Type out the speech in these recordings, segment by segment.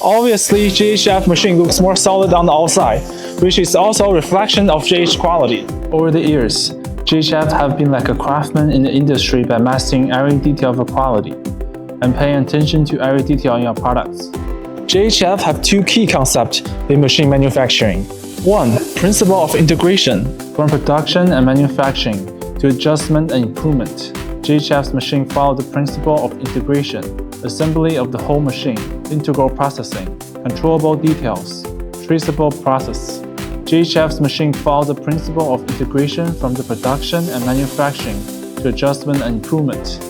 Obviously, JHF machine looks more solid on the outside, which is also a reflection of JH quality. Over the years, JHF have been like a craftsman in the industry by mastering every detail of quality and paying attention to every detail in your products. JHF have two key concepts in machine manufacturing. One, principle of integration. From production and manufacturing to adjustment and improvement, JHF's machine follow the principle of integration, assembly of the whole machine, integral processing, controllable details, traceable process. JHF's machine follow the principle of integration from the production and manufacturing to adjustment and improvement.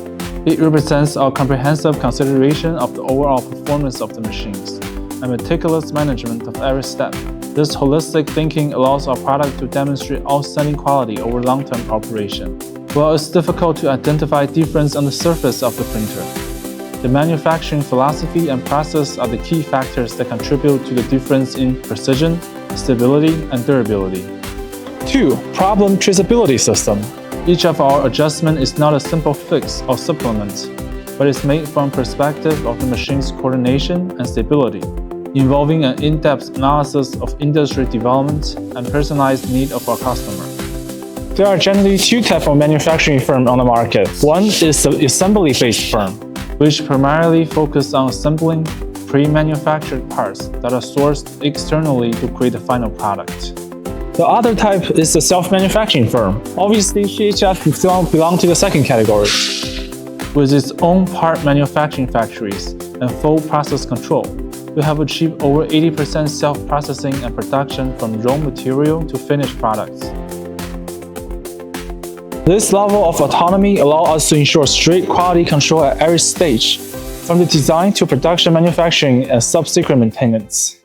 It represents our comprehensive consideration of the overall performance of the machines and meticulous management of every step. This holistic thinking allows our product to demonstrate outstanding quality over long-term operation. While it's difficult to identify difference on the surface of the printer, the manufacturing philosophy and process are the key factors that contribute to the difference in precision, stability, and durability. 2. Problem traceability system. Each of our adjustment is not a simple fix or supplement, but is made from perspective of the machine's coordination and stability, involving an in-depth analysis of industry development and personalized need of our customer. There are generally two types of manufacturing firms on the market. One is the assembly-based firm, which primarily focus on assembling pre-manufactured parts that are sourced externally to create the final product. The other type is the self-manufacturing firm. Obviously, JHF belong to the second category. With its own part manufacturing factories and full process control, we have achieved over 80% self-processing and production from raw material to finished products. This level of autonomy allows us to ensure strict quality control at every stage, from the design to production manufacturing and subsequent maintenance.